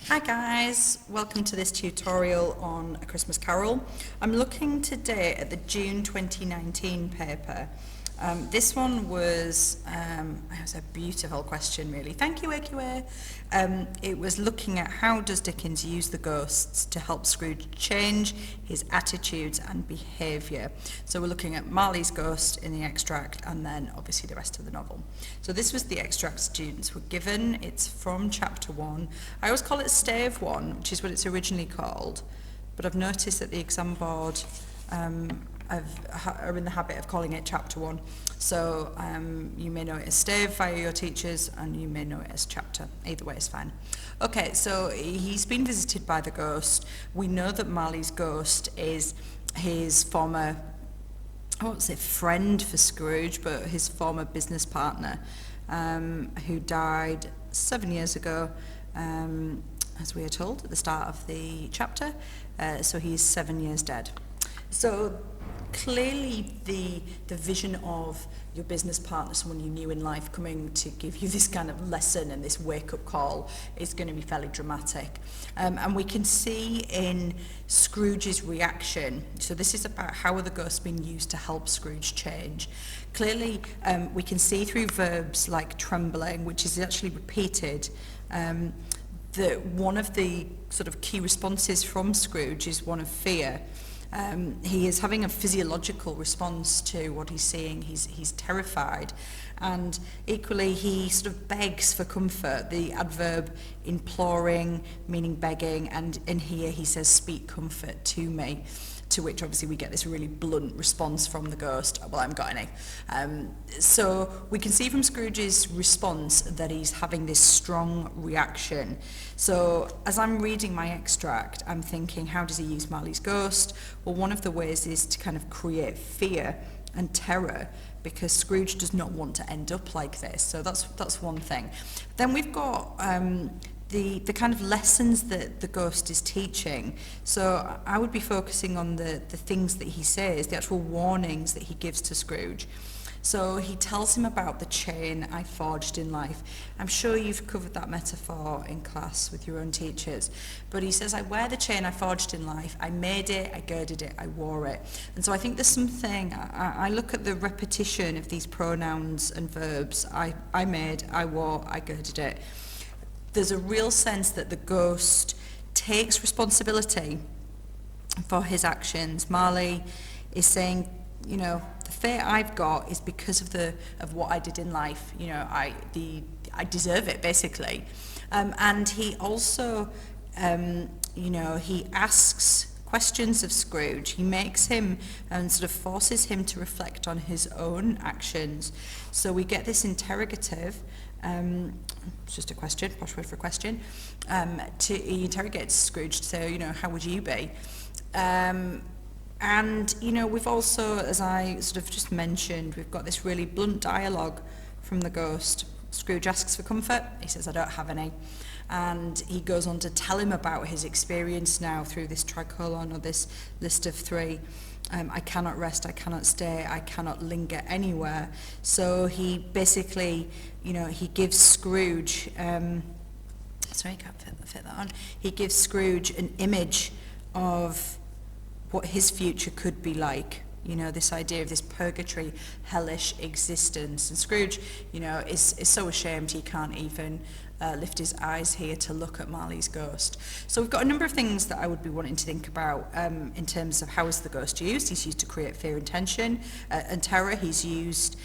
Hi guys, welcome to this tutorial on A Christmas Carol. I'm looking today at the June 2019 paper. This one was a beautiful question really. Thank you AQA. It was looking at how does Dickens use the ghosts to help Scrooge change his attitudes and behaviour. So we're looking at Marley's ghost in the extract and then obviously the rest of the novel. So this was the extract students were given. It's from chapter 1. I always call it stave 1, which is what it's originally called, but I've noticed that the exam board are in the habit of calling it chapter 1. So you may know it as stave via your teachers and you may know it as chapter. Either way is fine. Okay, so he's been visited by the ghost. We know that Marley's ghost is his former, I won't say friend for Scrooge, but his former business partner who died 7 years ago, as we are told at the start of the chapter. So he's 7 years dead. So clearly the vision of your business partner, someone you knew in life, coming to give you this kind of lesson and this wake-up call is going to be fairly dramatic. And we can see in Scrooge's reaction, so this is about how are the ghosts being used to help Scrooge change. Clearly we can see through verbs like trembling, which is actually repeated, that one of the sort of key responses from Scrooge is one of fear. He is having a physiological response to what he's seeing. He's terrified, and equally he sort of begs for comfort. The adverb imploring, meaning begging, and in here he says, "Speak comfort to me," to which obviously we get this really blunt response from the ghost, "Well, I haven't got any." So we can see from Scrooge's response that he's having this strong reaction. So as I'm reading my extract, I'm thinking, how does he use Marley's ghost? Well, one of the ways is to kind of create fear and terror, because Scrooge does not want to end up like this. So that's one thing. Then we've got the kind of lessons that the ghost is teaching. So I would be focusing on the things that he says, the actual warnings that he gives to Scrooge. So he tells him about the chain I forged in life. I'm sure you've covered that metaphor in class with your own teachers. But he says, I wear the chain I forged in life. I made it, I girded it, I wore it. And so I think there's something, I look at the repetition of these pronouns and verbs. I made, I wore, I girded it. There's a real sense that the ghost takes responsibility for his actions. Marley is saying, you know, the fate I've got is because of what I did in life. You know, I deserve it, basically. And he also, you know, he asks questions of Scrooge. He makes him and sort of forces him to reflect on his own actions. So we get this interrogative. It's just a question, posh word for a question. He interrogates Scrooge to say, you know, how would you be? And, you know, we've also, as I sort of just mentioned, we've got this really blunt dialogue from the ghost. Scrooge asks for comfort. He says, I don't have any. And he goes on to tell him about his experience now through this tricolon, or this list of 3. I cannot rest, I cannot stay, I cannot linger anywhere. So he basically, you know, he gives Scrooge, sorry, I can't fit that on. He gives Scrooge an image of what his future could be like. You know, this idea of this purgatory, hellish existence. And Scrooge, you know, is so ashamed he can't even lift his eyes here to look at Marley's ghost. So we've got a number of things that I would be wanting to think about in terms of how is the ghost used. He's used to create fear and tension and terror. He's used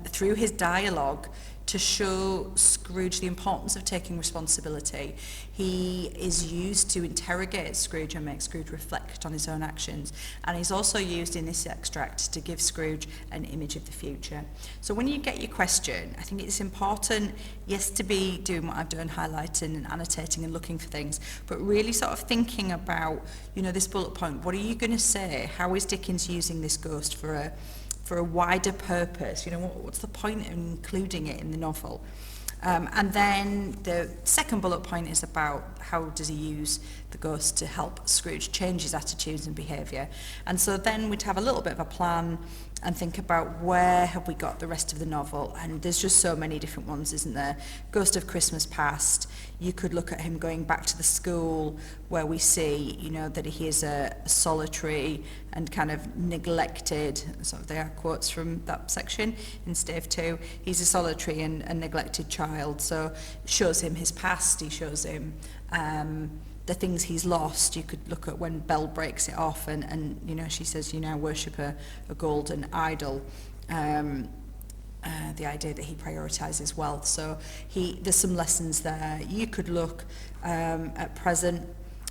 through his dialogue to show Scrooge the importance of taking responsibility. He is used to interrogate Scrooge and make Scrooge reflect on his own actions. And he's also used in this extract to give Scrooge an image of the future. So when you get your question, I think it's important, yes, to be doing what I've done, highlighting and annotating and looking for things, but really sort of thinking about, you know, this bullet point. What are you going to say? How is Dickens using this ghost for a wider purpose? You know, what's the point of including it in the novel? And then the second bullet point is about how does he use the ghost to help Scrooge change his attitudes and behaviour. And so then we'd have a little bit of a plan and think about where have we got the rest of the novel. And there's just so many different ones, isn't there? Ghost of Christmas Past, you could look at him going back to the school where we see, you know, that he is a solitary and kind of neglected, sort of there are quotes from that section in Stave 2, he's a solitary and neglected child. So it shows him his past, he shows him the things he's lost. You could look at when Belle breaks it off and you know, she says, you now worship a golden idol. The idea that he prioritises wealth. So there's some lessons there. You could look at present,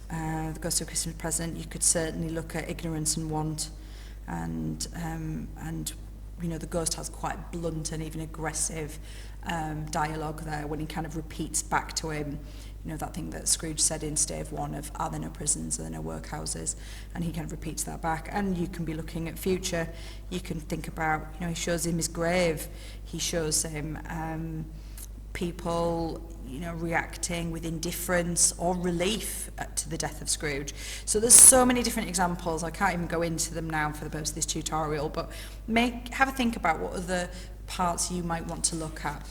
the Ghost of Christmas Present. You could certainly look at ignorance and want, and you know, the ghost has quite blunt and even aggressive dialogue there when he kind of repeats back to him, you know, that thing that Scrooge said in Stave 1 of, are there no prisons, are there no workhouses? And he kind of repeats that back. And you can be looking at future. You can think about, you know, he shows him his grave. He shows him people, you know, reacting with indifference or relief to the death of Scrooge. So there's so many different examples. I can't even go into them now for the purpose of this tutorial, but have a think about what other parts you might want to look at.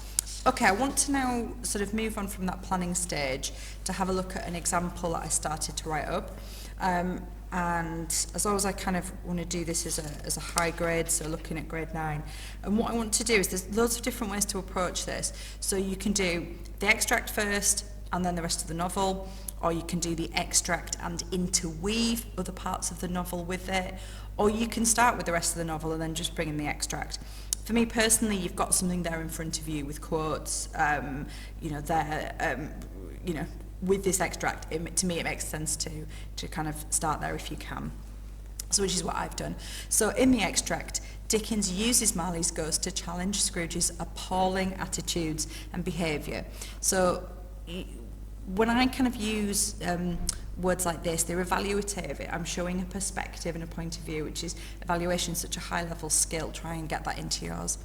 Okay, I want to now sort of move on from that planning stage to have a look at an example that I started to write up. And as always, I kind of want to do this as a high grade, so looking at grade 9. And what I want to do is there's loads of different ways to approach this. So you can do the extract first and then the rest of the novel, or you can do the extract and interweave other parts of the novel with it, or you can start with the rest of the novel and then just bring in the extract. For me personally, you've got something there in front of you with quotes, you know, there, you know, with this extract. To me, it makes sense to kind of start there if you can. So which is what I've done. So in the extract, Dickens uses Marley's ghost to challenge Scrooge's appalling attitudes and behaviour. So when I kind of use words like this, they're evaluative. I'm showing a perspective and a point of view, which is evaluation, such a high level skill. Try and get that into yours.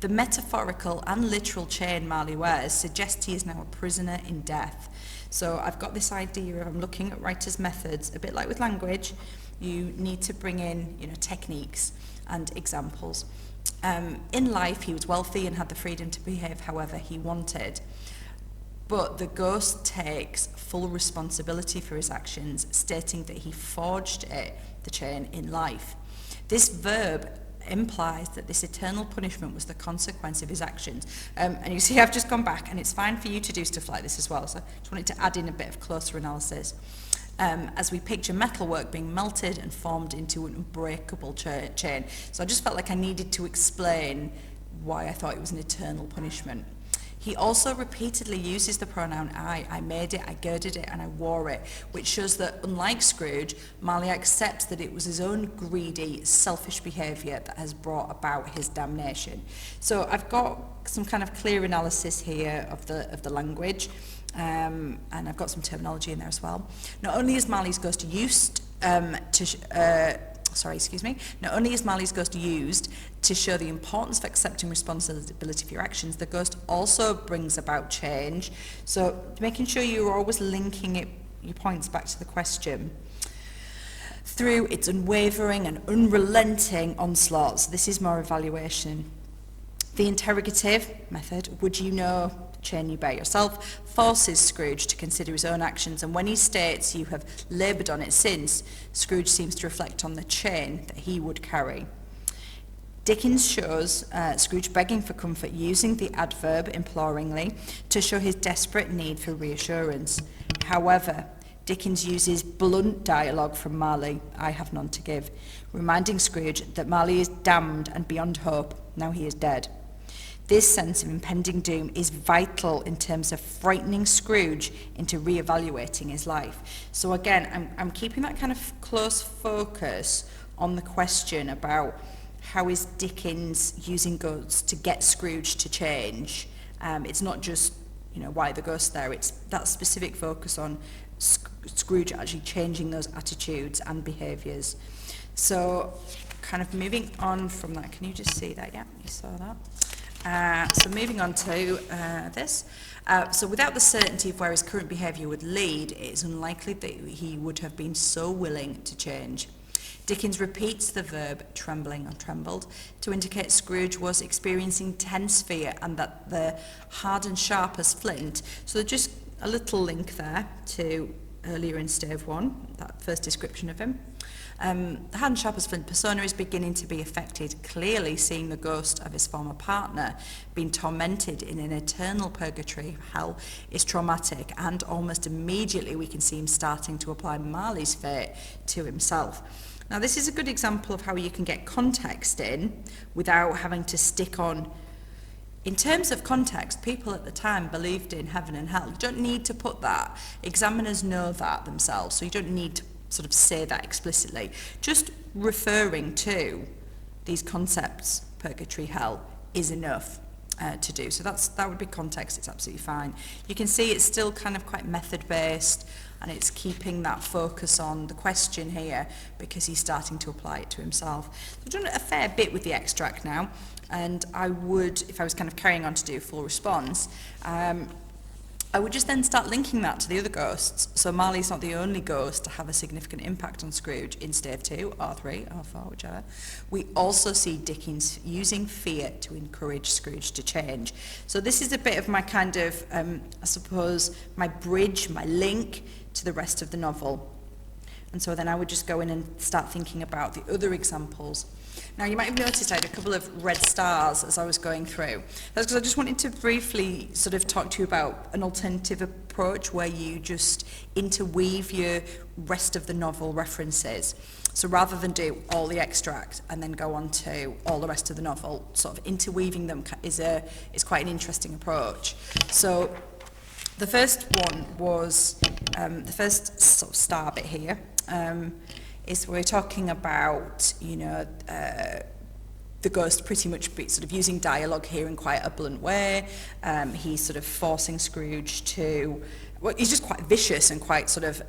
The metaphorical and literal chain Marley wears suggests he is now a prisoner in death. So I've got this idea of, I'm looking at writers' methods, a bit like with language, you need to bring in, you know, techniques and examples. In life, he was wealthy and had the freedom to behave however he wanted. But the ghost takes full responsibility for his actions, stating that he forged the chain in life. This verb implies that this eternal punishment was the consequence of his actions. And you see, I've just gone back, and it's fine for you to do stuff like this as well. So I just wanted to add in a bit of closer analysis. As we picture metalwork being melted and formed into an unbreakable chain. So I just felt like I needed to explain why I thought it was an eternal punishment. He also repeatedly uses the pronoun I. I made it, I girded it, and I wore it, which shows that, unlike Scrooge, Marley accepts that it was his own greedy, selfish behaviour that has brought about his damnation. So I've got some kind of clear analysis here of the language, and I've got some terminology in there as well. Not only is Marley's ghost used Not only is Marley's ghost used to show the importance of accepting responsibility for your actions, the ghost also brings about change. So making sure you're always linking your points back to the question through its unwavering and unrelenting onslaughts. This is more evaluation. The interrogative method, would you know, chain you bear yourself, forces Scrooge to consider his own actions, and when he states you have laboured on it since, Scrooge seems to reflect on the chain that he would carry. Dickens shows Scrooge begging for comfort using the adverb imploringly to show his desperate need for reassurance. However, Dickens uses blunt dialogue from Marley, I have none to give, reminding Scrooge that Marley is damned and beyond hope, now he is dead. This sense of impending doom is vital in terms of frightening Scrooge into re-evaluating his life. So again, I'm keeping that kind of close focus on the question about how is Dickens using ghosts to get Scrooge to change. It's not just, you know, why the ghost there, it's that specific focus on Scrooge actually changing those attitudes and behaviours. So kind of moving on from that, can you just see that? Yeah, you saw that. So moving on to this. So without the certainty of where his current behaviour would lead, it is unlikely that he would have been so willing to change. Dickens repeats the verb trembling or trembled to indicate Scrooge was experiencing tense fear and that the hard and sharp as flint. So just a little link there to earlier in stave 1, that first description of him. The hard and sharp as flint persona is beginning to be affected, clearly seeing the ghost of his former partner being tormented in an eternal purgatory hell is traumatic, and almost immediately we can see him starting to apply Marley's fate to himself. Now this is a good example of how you can get context in without having to stick on. In terms of context, people at the time believed in heaven and hell. You don't need to put that. Examiners know that themselves, so you don't need to sort of say that explicitly. Just referring to these concepts, purgatory, hell, is enough to do. So that would be context. It's absolutely fine. You can see it's still kind of quite method-based, and it's keeping that focus on the question here because he's starting to apply it to himself. So I've done a fair bit with the extract now, and I would, if I was kind of carrying on to do a full response, I would just then start linking that to the other ghosts. So Marley's not the only ghost to have a significant impact on Scrooge in stave 2, or 3, or 4, whichever. We also see Dickens using fear to encourage Scrooge to change. So this is a bit of my kind of, I suppose, my bridge, my link to the rest of the novel. And so then I would just go in and start thinking about the other examples. Now, you might have noticed I had a couple of red stars as I was going through. That's because I just wanted to briefly sort of talk to you about an alternative approach where you just interweave your rest of the novel references. So rather than do all the extract and then go on to all the rest of the novel, sort of interweaving them is quite an interesting approach. So the first one was, the first sort of star bit here, is we're talking about, you know, the ghost pretty much sort of using dialogue here in quite a blunt way. He's sort of forcing Scrooge to, well, he's just quite vicious and quite sort of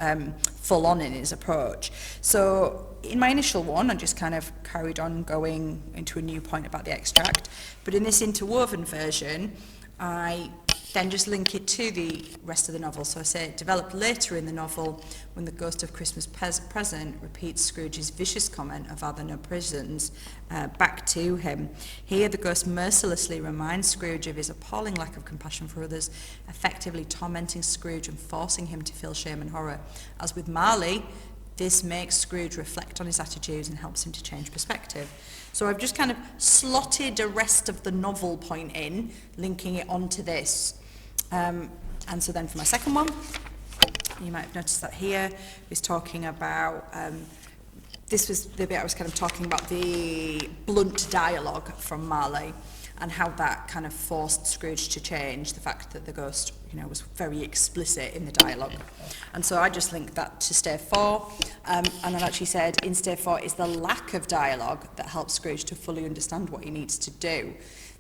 full on in his approach. So in my initial one, I just kind of carried on going into a new point about the extract. But in this interwoven version, I then just link it to the rest of the novel. So I say it developed later in the novel when the ghost of Christmas present repeats Scrooge's vicious comment of are there no prisons back to him. Here the ghost mercilessly reminds Scrooge of his appalling lack of compassion for others, effectively tormenting Scrooge and forcing him to feel shame and horror. As with Marley, this makes Scrooge reflect on his attitudes and helps him to change perspective. So I've just kind of slotted a rest of the novel point in, linking it onto this. And so then for my second one, you might have noticed that here is talking about, this was the bit I was kind of talking about the blunt dialogue from Marley and how that kind of forced Scrooge to change, the fact that the ghost, you know, was very explicit in the dialogue. And so I just linked that to stave 4, and I've actually said in stave 4 is the lack of dialogue that helps Scrooge to fully understand what he needs to do.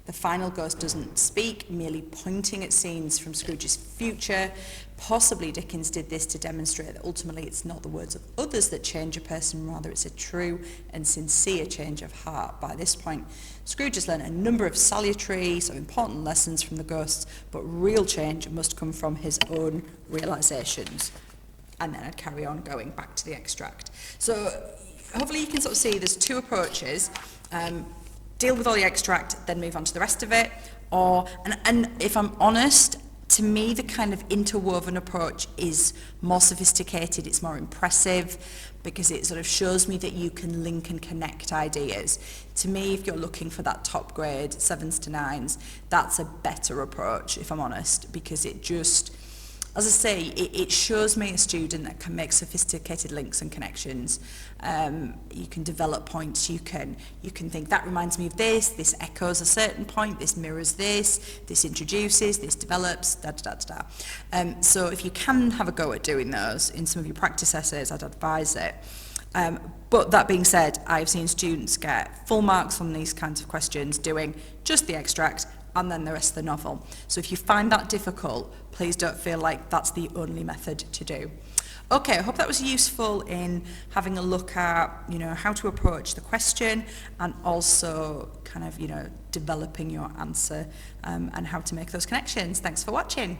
The final ghost doesn't speak, merely pointing at scenes from Scrooge's future. Possibly Dickens did this to demonstrate that ultimately it's not the words of others that change a person, rather it's a true and sincere change of heart. By this point, Scrooge has learned a number of salutary, so important lessons from the ghosts, but real change must come from his own realisations. And then I'd carry on going back to the extract. So hopefully you can sort of see there's two approaches. Deal with all the extract, then move on to the rest of it. Or, and if I'm honest, to me the kind of interwoven approach is more sophisticated, it's more impressive, because it sort of shows me that you can link and connect ideas. To me, if you're looking for that top grade, 7s to 9s, that's a better approach, if I'm honest, because it just, as I say, it shows me a student that can make sophisticated links and connections. You can develop points, you can think that reminds me of this echoes a certain point, this mirrors this introduces, this develops, so if you can have a go at doing those in some of your practice essays, I'd advise it. But that being said, I've seen students get full marks on these kinds of questions doing just the extract and then the rest of the novel. So if you find that difficult, please don't feel like that's the only method to do. Okay, I hope that was useful in having a look at, you know, how to approach the question and also kind of, you know, developing your answer and how to make those connections. Thanks for watching.